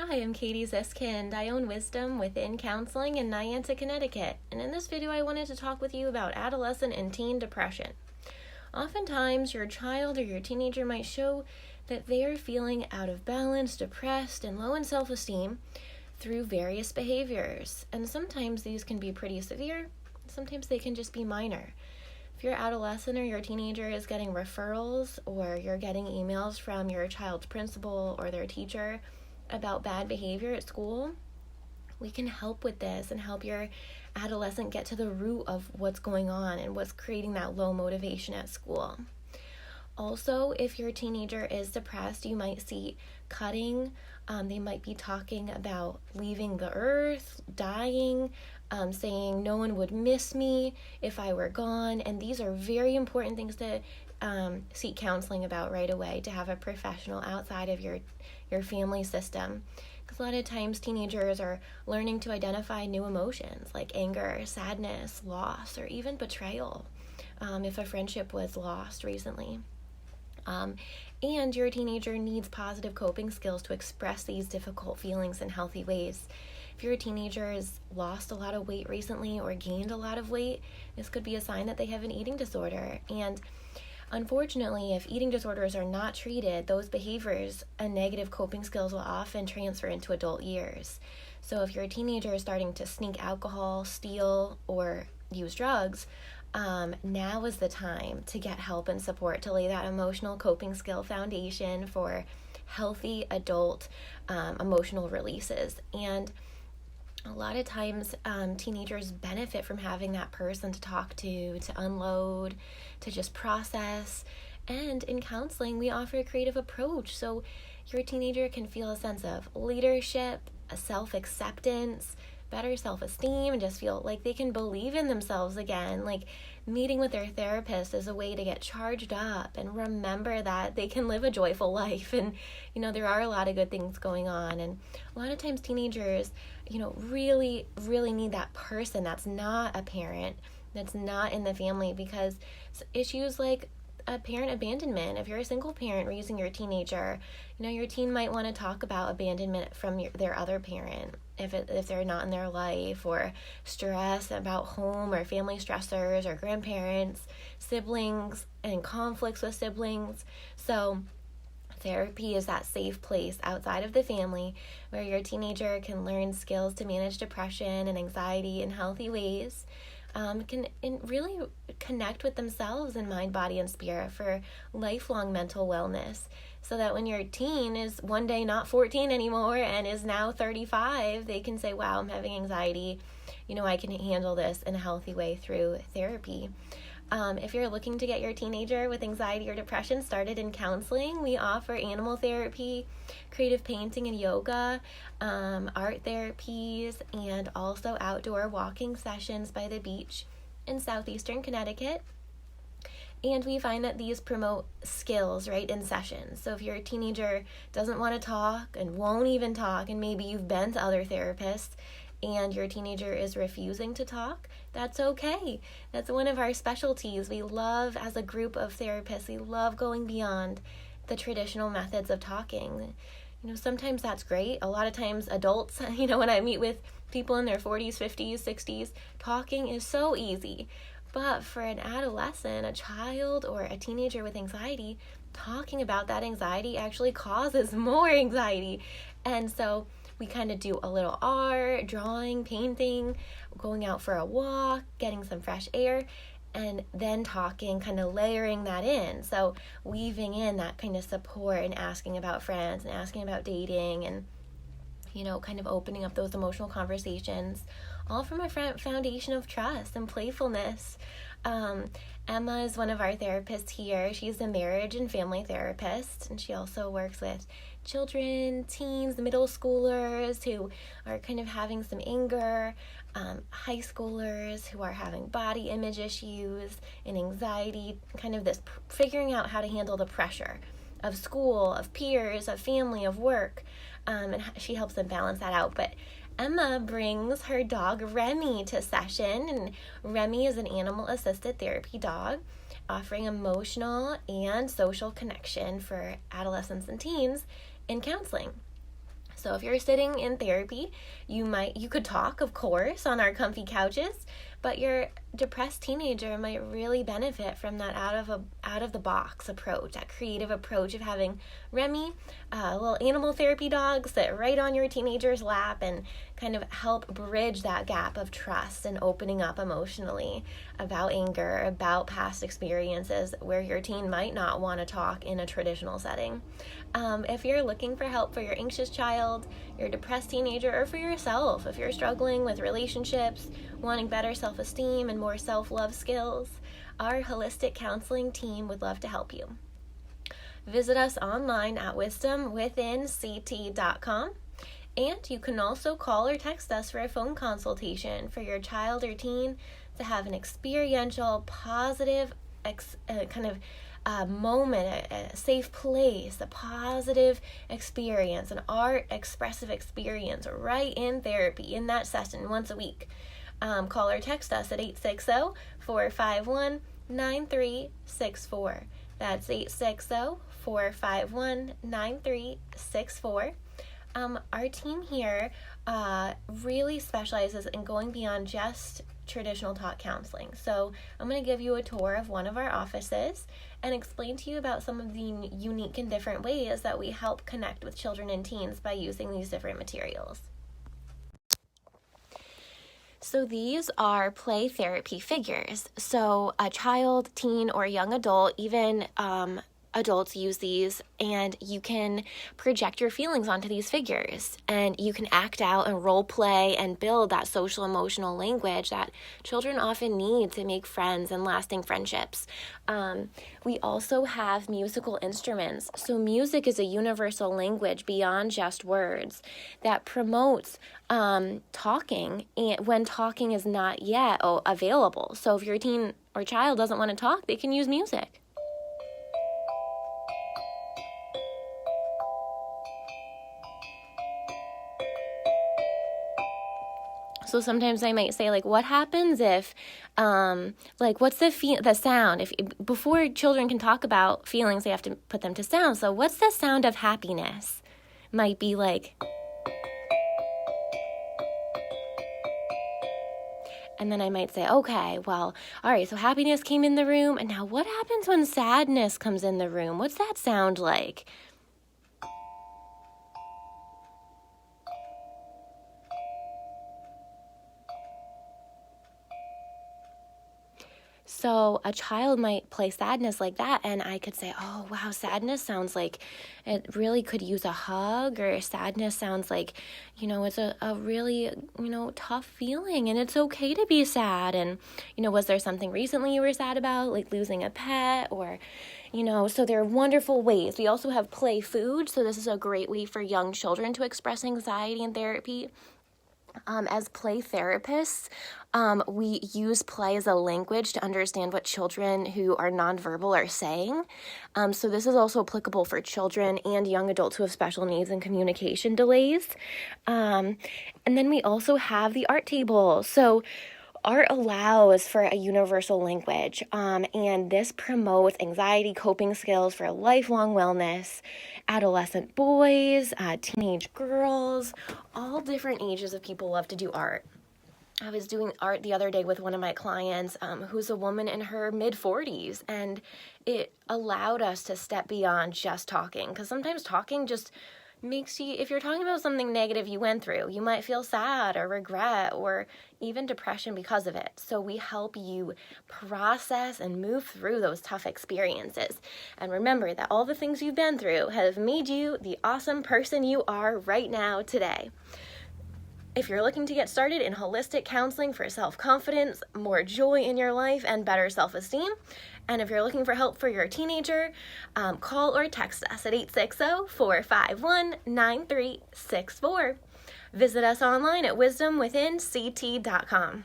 Hi, I'm Katie Ziskind. I own Wisdom Within Counseling in Niantic, Connecticut, and in this video I wanted to talk with you about adolescent and teen depression. Oftentimes, your child or your teenager might show that they are feeling out of balance, depressed, and low in self-esteem through various behaviors, and sometimes these can be pretty severe, sometimes they can just be minor. If your adolescent or your teenager is getting referrals or you're getting emails from your child's principal or their teacher about bad behavior at school, we can help with this and help your adolescent get to the root of what's going on and what's creating that low motivation at school. Also, if your teenager is depressed, you might see cutting. They might be talking about leaving the earth, dying, saying no one would miss me if I were gone. And these are very important things to seek counseling about right away, to have a professional outside of your family system. Because a lot of times teenagers are learning to identify new emotions like anger, sadness, loss, or even betrayal if a friendship was lost recently. And your teenager needs positive coping skills to express these difficult feelings in healthy ways. If your teenager has lost a lot of weight recently or gained a lot of weight, this could be a sign that they have an eating disorder. And unfortunately, if eating disorders are not treated, those behaviors and negative coping skills will often transfer into adult years. So if your teenager is starting to sneak alcohol, steal, or use drugs, now is the time to get help and support to lay that emotional coping skill foundation for healthy adult emotional releases. And a lot of times teenagers benefit from having that person to talk to unload, to just process. And in counseling, we offer a creative approach so your teenager can feel a sense of leadership, a self-acceptance, better self-esteem, and just feel like they can believe in themselves again. Like meeting with their therapist is a way to get charged up and remember that they can live a joyful life. And, there are a lot of good things going on. And a lot of times teenagers, really, really need that person that's not a parent, that's not in the family, because issues like parent abandonment, if you're a single parent raising your teenager, your teen might want to talk about abandonment from their other parent if they're not in their life, or stress about home or family stressors or grandparents, siblings, and conflicts with siblings. So therapy is that safe place outside of the family where your teenager can learn skills to manage depression and anxiety in healthy ways, can really connect with themselves in mind, body, and spirit for lifelong mental wellness, so that when your teen is one day not 14 anymore and is now 35, they can say, wow, I'm having anxiety. I can handle this in a healthy way through therapy. If you're looking to get your teenager with anxiety or depression started in counseling, we offer animal therapy, creative painting and yoga, art therapies, and also outdoor walking sessions by the beach in southeastern Connecticut. And we find that these promote skills, right, in sessions. So if your teenager doesn't want to talk and won't even talk, and maybe you've been to other therapists and your teenager is refusing to talk, that's okay. That's one of our specialties. We love, as a group of therapists, we love going beyond the traditional methods of talking. Sometimes that's great. A lot of times adults, when I meet with people in their 40s, 50s, 60s, talking is so easy. But for an adolescent, a child, or a teenager with anxiety, talking about that anxiety actually causes more anxiety. And so we kind of do a little art, drawing, painting, going out for a walk, getting some fresh air, and then talking, kind of layering that in. So weaving in that kind of support and asking about friends and asking about dating and, kind of opening up those emotional conversations, all from a foundation of trust and playfulness. Emma is one of our therapists here. She's a marriage and family therapist, and she also works with children, teens, middle schoolers who are kind of having some anger, high schoolers who are having body image issues and anxiety, kind of this figuring out how to handle the pressure of school, of peers, of family, of work, and she helps them balance that out. But Emma brings her dog Remy to session, and Remy is an animal-assisted therapy dog offering emotional and social connection for adolescents and teens in counseling. So if you're sitting in therapy, you could talk, of course, on our comfy couches, but your depressed teenager might really benefit from that out of the box approach, that creative approach of having Remy, little animal therapy dog, sit right on your teenager's lap and kind of help bridge that gap of trust and opening up emotionally about anger, about past experiences where your teen might not want to talk in a traditional setting. If you're looking for help for your anxious child, your depressed teenager, or for yourself, if you're struggling with relationships, wanting better self-esteem and more self-love skills, our holistic counseling team would love to help you. Visit us online at wisdomwithinct.com, and you can also call or text us for a phone consultation for your child or teen to have an experiential, positive moment, a safe place, a positive experience, an art expressive experience right in therapy in that session once a week. Call or text us at 860-451-9364. That's 860-451-9364. Our team here really specializes in going beyond just traditional talk counseling. So I'm going to give you a tour of one of our offices and explain to you about some of the unique and different ways that we help connect with children and teens by using these different materials. So these are play therapy figures. So a child, teen, or young adult, even adults use these, and you can project your feelings onto these figures, and you can act out and role play and build that social emotional language that children often need to make friends and lasting friendships. We also have musical instruments. So music is a universal language beyond just words that promotes talking when talking is not yet available. So if your teen or child doesn't want to talk, they can use music. So sometimes I might say, like, what happens if, what's the sound? If before children can talk about feelings, they have to put them to sound. So what's the sound of happiness? Might be like, and then I might say, okay, well, all right, so happiness came in the room, and now what happens when sadness comes in the room? What's that sound like? So a child might play sadness like that, and I could say, oh, wow, sadness sounds like it really could use a hug, or sadness sounds like, it's a really, tough feeling, and it's okay to be sad. And, was there something recently you were sad about, like losing a pet, or, so there are wonderful ways. We also have play food, so this is a great way for young children to express anxiety in therapy. As play therapists, we use play as a language to understand what children who are nonverbal are saying. So this is also applicable for children and young adults who have special needs and communication delays. And then we also have the art table. So art allows for a universal language, and this promotes anxiety coping skills for lifelong wellness. Adolescent boys, teenage girls, all different ages of people love to do art. I was doing art the other day with one of my clients who's a woman in her mid-40s, and it allowed us to step beyond just talking, because sometimes talking just makes you, if you're talking about something negative you went through, you might feel sad or regret or even depression because of it. So we help you process and move through those tough experiences. And remember that all the things you've been through have made you the awesome person you are right now today. If you're looking to get started in holistic counseling for self-confidence, more joy in your life, and better self-esteem, and if you're looking for help for your teenager, call or text us at 860-451-9364. Visit us online at wisdomwithinct.com.